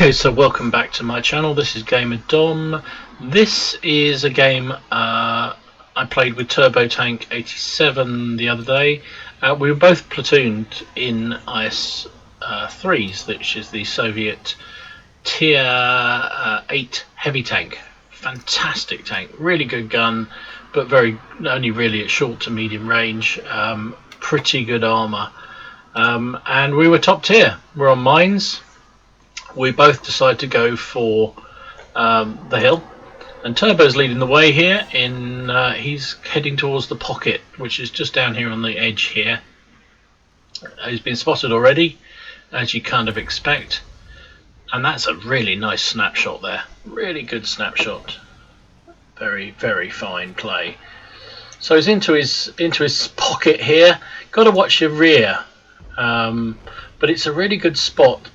Okay, so welcome back to my channel. This is Gamer Dom. This is a game I played with TurboTank87 the other day. We were both platooned in IS3s, which is the Soviet Tier 8 heavy tank. Fantastic tank, really good gun, but only really at short to medium range. Pretty good armour, and we were top tier. We're on mines. We both decide to go for the hill, and Turbo's leading the way here. He's heading towards the pocket, which is just down here on the edge here. He's been spotted already, as you kind of expect, and that's a really nice snapshot there. Really good snapshot. Very, very fine play. So he's into his pocket here. Got to watch your rear, but it's a really good spot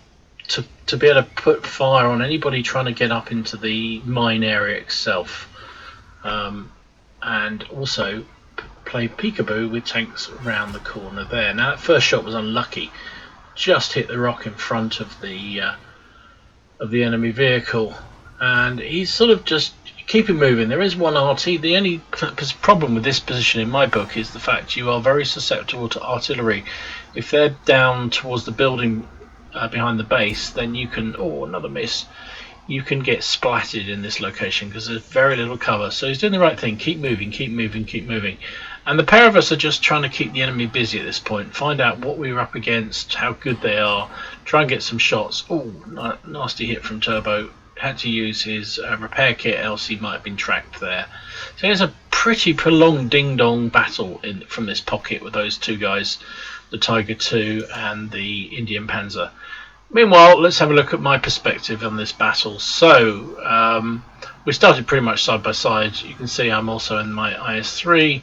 to be able to put fire on anybody trying to get up into the mine area itself, and also play peekaboo with tanks around the corner there. Now that first shot was unlucky, just hit the rock in front of the enemy vehicle, and he's sort of just keeping moving. There is one RT. The only problem with this position in my book is the fact you are very susceptible to artillery. If they're down towards the building behind the base, then you can, another miss, you can get splatted in this location because there's very little cover. So he's doing the right thing. Keep moving, keep moving, keep moving. And the pair of us are just trying to keep the enemy busy at this point, find out what we were up against, how good they are, try and get some shots. Nasty hit from Turbo. Had to use his repair kit, else he might have been tracked there. So there's a pretty prolonged ding-dong battle from this pocket with those two guys, the Tiger II and the Indian Panzer. Meanwhile, let's have a look at my perspective on this battle. So we started pretty much side by side. You can see I'm also in my IS3.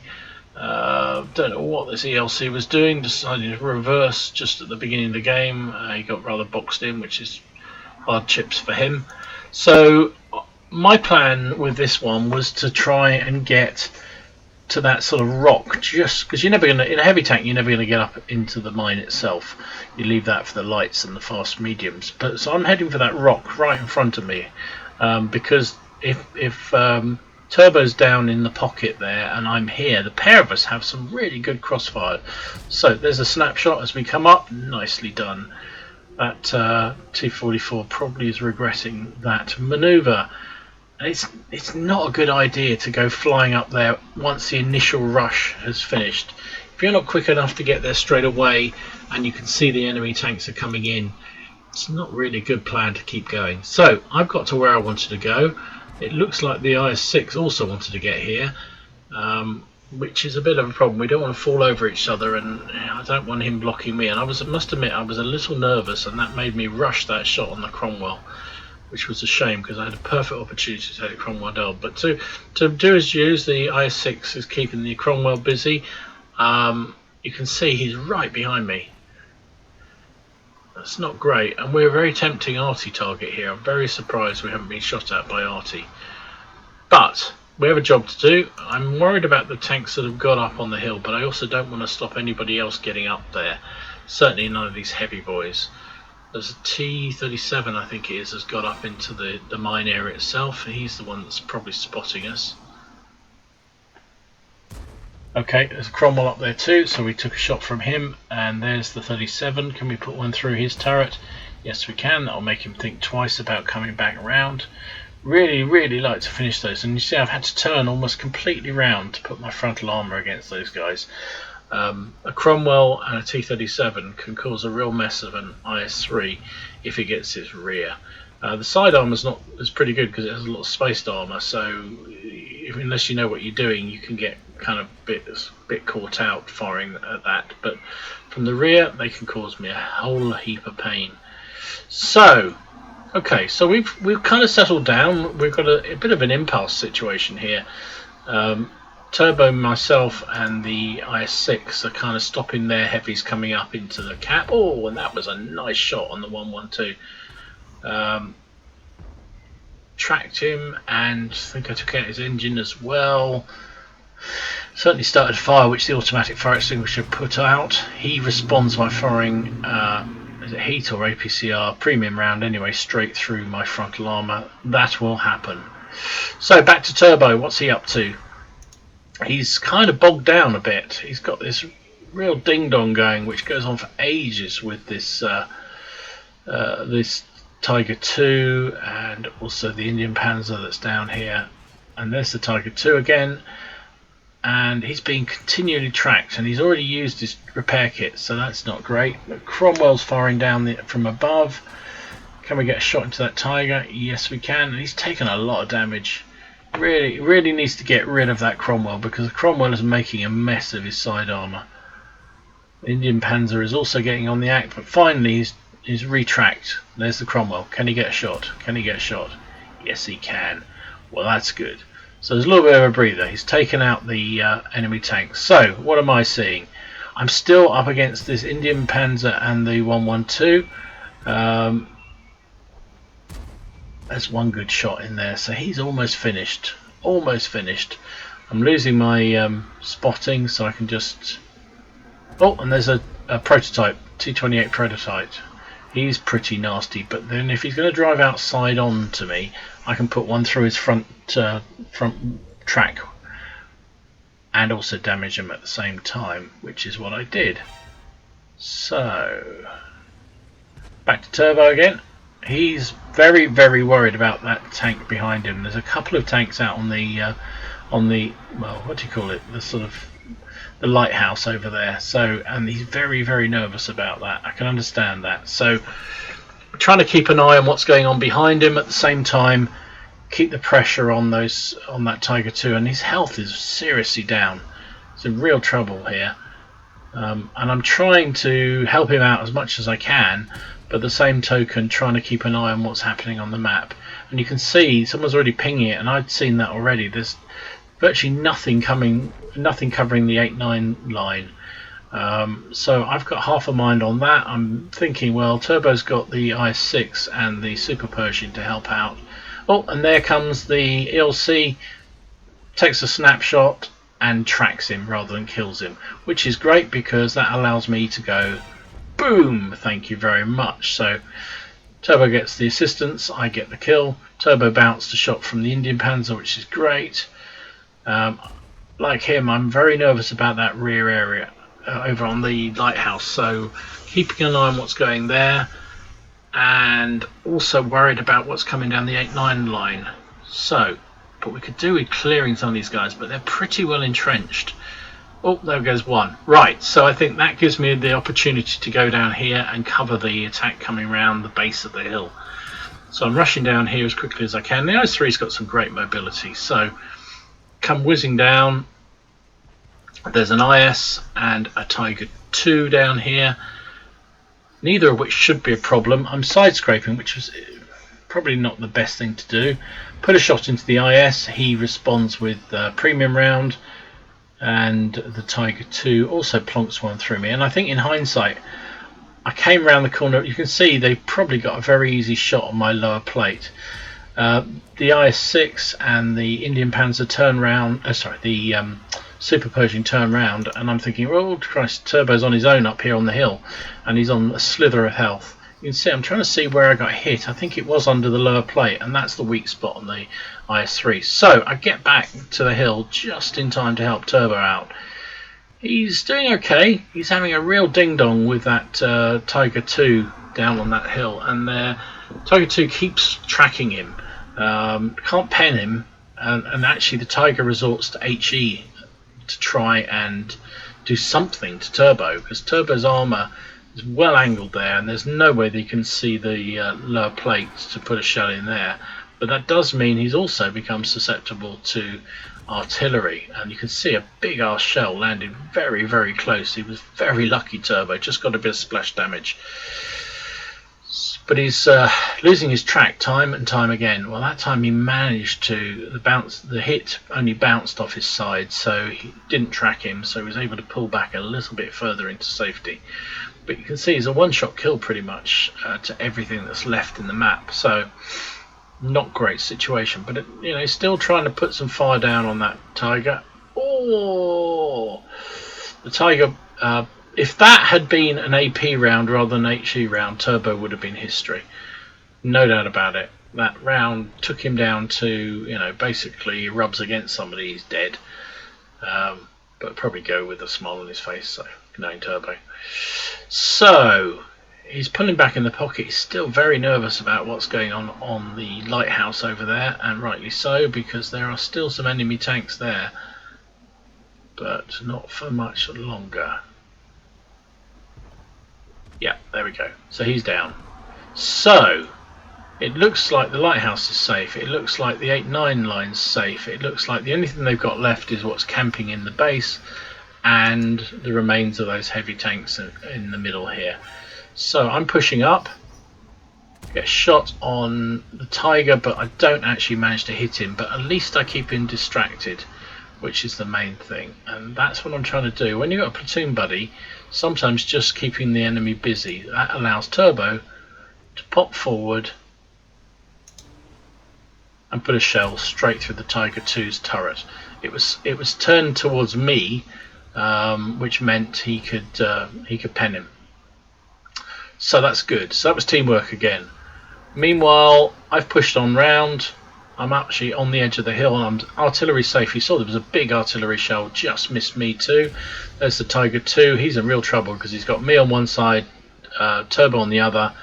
Don't know what this ELC was doing, deciding to reverse just at the beginning of the game. He got rather boxed in, which is hard chips for him. So my plan with this one was to try and get to that sort of rock, just because you're never going to, in a heavy tank, you're never going to get up into the mine itself. You leave that for the lights and the fast mediums. But so I'm heading for that rock right in front of me, because if Turbo's down in the pocket there and I'm here, the pair of us have some really good crossfire. So there's a snapshot as we come up. Nicely done. That T-44 probably is regretting that manoeuvre. It's not a good idea to go flying up there once the initial rush has finished. If you're not quick enough to get there straight away and you can see the enemy tanks are coming in, it's not really a good plan to keep going. So I've got to where I wanted to go. It looks like the IS-6 also wanted to get here, which is a bit of a problem. We don't want to fall over each other, and I don't want him blocking me. And I must admit I was a little nervous, and that made me rush that shot on the Cromwell, which was a shame because I had a perfect opportunity to take the Cromwell down. But to do as used, the IS-6 is keeping the Cromwell busy. You can see he's right behind me. That's not great, and we're a very tempting arty target here. I'm very surprised we haven't been shot at by arty. But we have a job to do. I'm worried about the tanks that have got up on the hill, but I also don't want to stop anybody else getting up there. Certainly none of these heavy boys. There's a T-37, I think it is, has got up into the mine area itself. He's the one that's probably spotting us. Okay, there's a Cromwell up there too, so we took a shot from him, and there's the 37. Can we put one through his turret? Yes, we can. That'll make him think twice about coming back around. Really, really like to finish those, and you see I've had to turn almost completely round to put my frontal armour against those guys. A Cromwell and a T-37 can cause a real mess of an IS-3 if it gets its rear. The side armour is pretty good because it has a lot of spaced armour, so unless you know what you're doing, you can get kind of bit caught out firing at that. But from the rear, they can cause me a whole heap of pain. So, okay, so we've kind of settled down. We've got a bit of an impasse situation here. Turbo, myself, and the IS-6 are kind of stopping their heavies coming up into the cap. Oh, and that was a nice shot on the 112. Tracked him, and I think I took out his engine as well. Certainly started fire, which the automatic fire extinguisher put out. He responds by firing is it heat or APCR? Premium round anyway, straight through my frontal armour. That will happen. So back to Turbo. What's he up to? He's kind of bogged down a bit. He's got this real ding dong going, which goes on for ages with this this Tiger 2 and also the Indian Panzer that's down here. And there's the Tiger 2 again. And he's being continually tracked, and he's already used his repair kit, so that's not great. But Cromwell's firing down from above. Can we get a shot into that Tiger? Yes, we can. And he's taken a lot of damage. Really needs to get rid of that Cromwell, because the Cromwell is making a mess of his side armour. The Indian Panzer is also getting on the act, but finally he's retracked. There's the Cromwell. Can he get a shot? Can he get a shot? Yes, he can. Well, that's good. So there's a little bit of a breather. He's taken out the enemy tanks. So what am I seeing? I'm still up against this Indian Panzer and the 112. There's one good shot in there. So he's almost finished. Almost finished. I'm losing my spotting, so I can just... Oh, and there's a prototype, T-28 prototype. He's pretty nasty, but then if he's going to drive outside on to me, I can put one through his front track and also damage him at the same time, which is what I did. So back to Turbo again. He's very worried about that tank behind him. There's a couple of tanks out on the well, what do you call it? The sort of the lighthouse over there. So, and he's very nervous about that. I can understand that. So trying to keep an eye on what's going on behind him, at the same time keep the pressure on that Tiger 2, and his health is seriously down. It's in real trouble here, and I'm trying to help him out as much as I can, but at the same token trying to keep an eye on what's happening on the map. And you can see someone's already pinging it, and I'd seen that already. There's virtually nothing covering the 8-9 line. So I've got half a mind on that. I'm thinking, well, Turbo's got the IS3 and the Super Pershing to help out. Oh, and there comes the ELC, takes a snapshot and tracks him rather than kills him, which is great because that allows me to go boom, thank you very much. So Turbo gets the assistance, I get the kill. Turbo bounced a shot from the Indian Panzer, which is great. Like him, I'm very nervous about that rear area over on the lighthouse, so keeping an eye on what's going there, and also worried about what's coming down the 8-9 line. So, but we could do with clearing some of these guys, but they're pretty well entrenched. Oh, there goes one. Right, so I think that gives me the opportunity to go down here and cover the attack coming around the base of the hill. So I'm rushing down here as quickly as I can. The IS3's got some great mobility, so come whizzing down. There's an IS and a Tiger 2 down here, neither of which should be a problem. I'm side scraping, which was probably not the best thing to do. Put a shot into the IS, he responds with premium round, and the Tiger 2 also plonks one through me. And I think in hindsight, I came around the corner. You can see they probably got a very easy shot on my lower plate. The IS3 and the Indian Panzer turn round, the Super Pershing turn round, and I'm thinking, oh Christ, Turbo's on his own up here on the hill, and he's on a slither of health. You can see I'm trying to see where I got hit. I think it was under the lower plate, and that's the weak spot on the IS3. So I get back to the hill just in time to help Turbo out. He's doing okay. He's having a real ding dong with that Tiger 2 down on that hill, and Tiger 2 keeps tracking him. Can't pen him, and actually the Tiger resorts to HE to try and do something to Turbo, because Turbo's armour is well angled there, and there's no way that you can see the lower plate to put a shell in there. But that does mean he's also become susceptible to artillery, and you can see a big ass shell landed very close. He was very lucky, Turbo, just got a bit of splash damage. But he's losing his track time and time again. Well, that time he managed to the hit only bounced off his side, so he didn't track him, so he was able to pull back a little bit further into safety. But you can see he's a one-shot kill pretty much to everything that's left in the map, so not great situation. But he's still trying to put some fire down on that Tiger. Oh, the Tiger If that had been an AP round rather than an HE round, Turbo would have been history. No doubt about it. That round took him down to, you know, basically he rubs against somebody, he's dead. But probably go with a smile on his face, so knowing Turbo. So he's pulling back in the pocket. He's still very nervous about what's going on the lighthouse over there, and rightly so, because there are still some enemy tanks there, but not for much longer. Yeah, there we go. So he's down. So it looks like the lighthouse is safe. It looks like the 8-9 line's safe. It looks like the only thing they've got left is what's camping in the base and the remains of those heavy tanks in the middle here. So I'm pushing up, get shot on the Tiger, but I don't actually manage to hit him, but at least I keep him distracted, which is the main thing. And that's what I'm trying to do. When you've got a platoon buddy, sometimes just keeping the enemy busy, that allows Turbo to pop forward and put a shell straight through the Tiger 2's turret. It was turned towards me, which meant he could pen him. So that's good. So that was teamwork again. Meanwhile, I've pushed on round. I'm actually on the edge of the hill and I'm artillery safe. You saw there was a big artillery shell, just missed me too. There's the Tiger 2. He's in real trouble because he's got me on one side, Turbo on the other,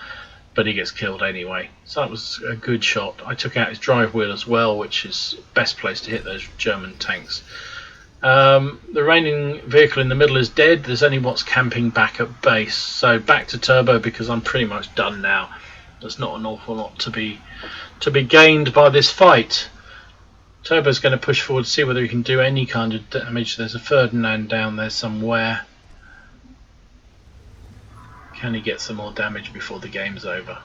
but he gets killed anyway. So that was a good shot. I took out his drive wheel as well, which is the best place to hit those German tanks. The remaining vehicle in the middle is dead. There's only what's camping back at base. So back to Turbo because I'm pretty much done now. There's not an awful lot to be gained by this fight. Turbo's going to push forward to see whether he can do any kind of damage. There's a Ferdinand down there somewhere. Can he get some more damage before the game's over?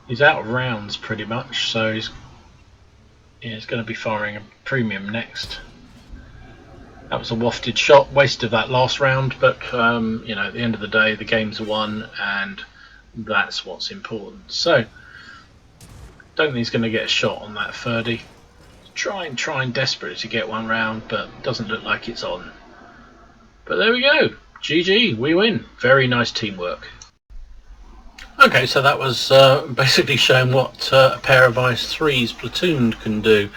He's out of rounds pretty much, so he's going to be firing a premium next. That was a wafted shot, waste of that last round, but you know, at the end of the day the game's won and that's what's important. So don't think he's going to get a shot on that Ferdy. Trying desperately to get one round, but doesn't look like it's on. But there we go, GG, we win. Very nice teamwork. Okay, so that was basically showing what a pair of IS3's platooned can do.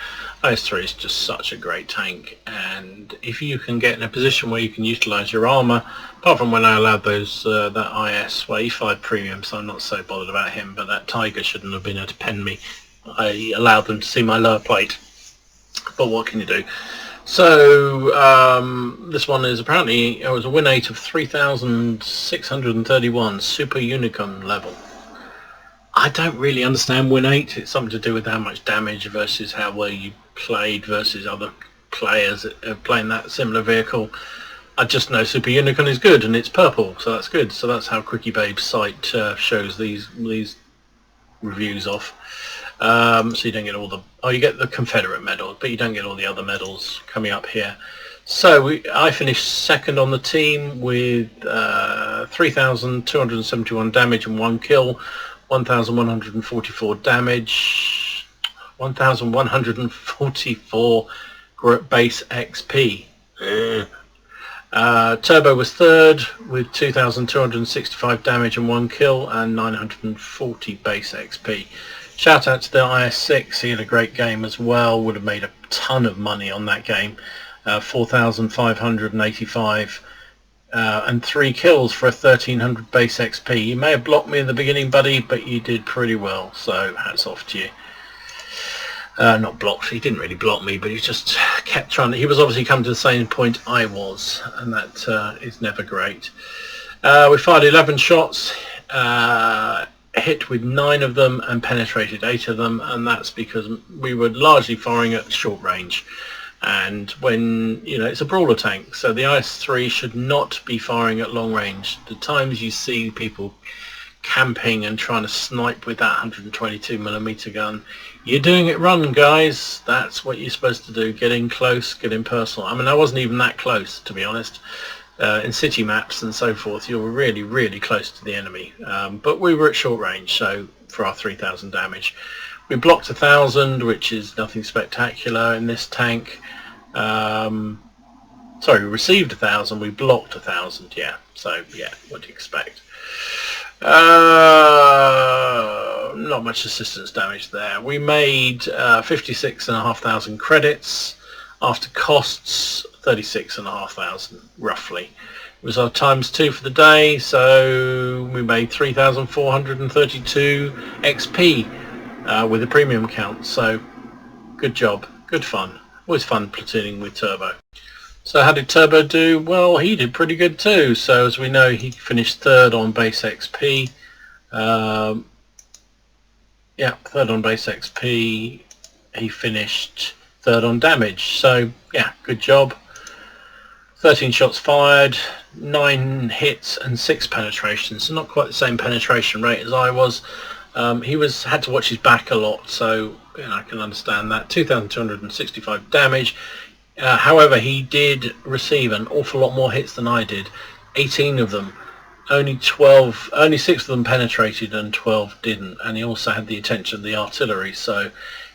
IS3 is just such a great tank, and if you can get in a position where you can utilise your armour, apart from when I allowed those that IS, well, E5 premium, so I'm not so bothered about him, but that Tiger shouldn't have been able to pen me. I allowed them to see my lower plate, but what can you do? So this one is apparently, it was a win 8 of 3,631 Super Unicorn level. I don't really understand win 8. It's something to do with how much damage versus how well you played versus other players playing that similar vehicle. I just know Super Unicorn is good and it's purple, so that's good. So that's how Quickie Babe's site shows these reviews off. So you don't get all the, you get the Confederate medal, but you don't get all the other medals coming up here. So I finished second on the team with 3,271 damage and 1 kill, 1,144 damage, 1,144 base XP. Turbo was third with 2,265 damage and 1 kill and 940 base XP. Shout out to the IS6, he had a great game as well, would have made a ton of money on that game. 4,585 and 3 kills for a 1,300 base XP. You may have blocked me in the beginning, buddy, but you did pretty well, so hats off to you. Not blocked, he didn't really block me, but he just kept trying to, he was obviously come to the same point I was, and that is never great. We fired 11 shots, hit with 9 of them and penetrated 8 of them, and that's because we were largely firing at short range. And when, you know, it's a brawler tank, so the IS3 should not be firing at long range. The times you see people camping and trying to snipe with that 122mm gun, you're doing it wrong, guys. That's what you're supposed to do. Get in close, get in personal. I mean, I wasn't even that close, to be honest. In city maps and so forth, you're really, really close to the enemy. But we were at short range, so for our 3,000 damage. We blocked 1,000, which is nothing spectacular in this tank. Sorry, we received 1,000, we blocked 1,000, yeah. So, yeah, what do you expect? Not much assistance damage there. We made 56,500 credits. After costs, 36,500, roughly. It was our ×2 for the day, so we made 3,432 XP with a premium count. So, good job, good fun. Always fun platooning with Turbo. So how did Turbo do? Well, he did pretty good too. So as we know, he finished 3rd on base XP. Yeah, 3rd on base XP. He finished 3rd on damage. So yeah, good job. 13 shots fired, 9 hits and 6 penetrations. So not quite the same penetration rate as I was. He had to watch his back a lot, so you know, I can understand that. 2,265 damage. However, he did receive an awful lot more hits than I did. 18 of them. Only 6 of them penetrated and 12 didn't. And he also had the attention of the artillery. So,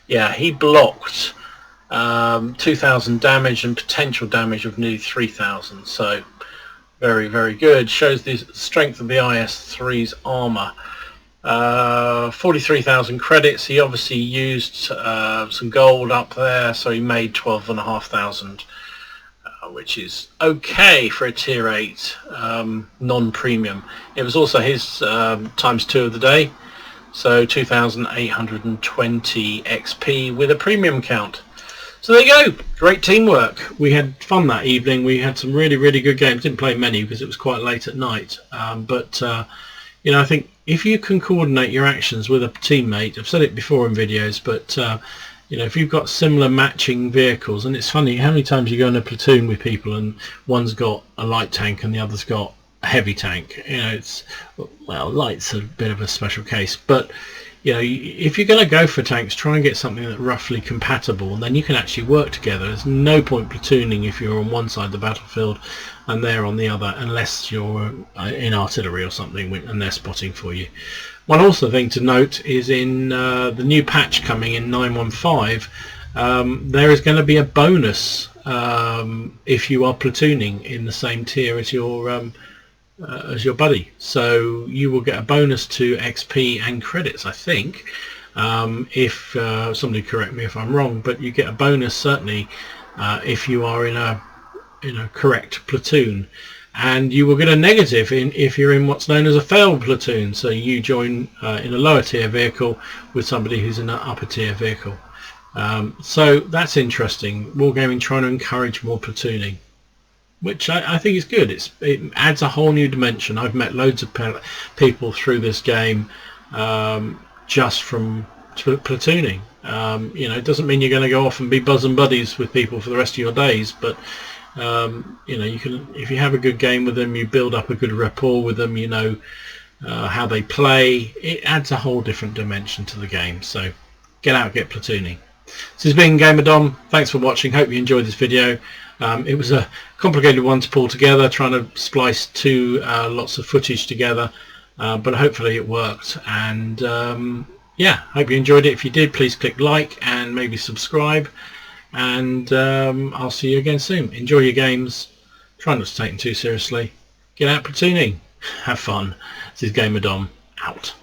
yeah, he blocked 2,000 damage and potential damage of nearly 3,000. So, very, very good. Shows the strength of the IS3's armour. 43,000 credits. He obviously used some gold up there, so he made 12,500, which is okay for a tier 8 non-premium. It was also his ×2 of the day, so 2,820 XP with a premium count. So there you go, great teamwork. We had fun that evening. We had some really, really good games. Didn't play many because it was quite late at night, but you know, I think if you can coordinate your actions with a teammate, I've said it before in videos, but you know, if you've got similar matching vehicles, and it's funny how many times you go in a platoon with people and one's got a light tank and the other's got a heavy tank. You know, it's, well, light's a bit of a special case, but you know, if you're going to go for tanks, try and get something that's roughly compatible, and then you can actually work together. There's no point platooning if you're on one side of the battlefield and they're on the other, unless you're in artillery or something and they're spotting for you. One also thing to note is in the new patch coming in 9.15, there is going to be a bonus if you are platooning in the same tier as your buddy. So you will get a bonus to XP and credits, I think. If somebody correct me if I'm wrong, but you get a bonus certainly if you are in a correct platoon, and you will get a negative if you're in what's known as a failed platoon. So you join in a lower tier vehicle with somebody who's in an upper tier vehicle. So that's interesting. Wargaming trying to encourage more platooning, which I think is good. It adds a whole new dimension. I've met loads of people through this game just from platooning. You know, it doesn't mean you're going to go off and be bosom buddies with people for the rest of your days, but you know, you can, if you have a good game with them, you build up a good rapport with them, you know how they play. It adds a whole different dimension to the game. So get out, get platooning. This has been GamerDom. Thanks for watching. Hope you enjoyed this video. It was a complicated one to pull together, trying to splice two lots of footage together, but hopefully it worked. And yeah, hope you enjoyed it. If you did, please click like and maybe subscribe, and I'll see you again soon. Enjoy your games, try not to take them too seriously, get out platooning, have fun. This is GamerDom, out.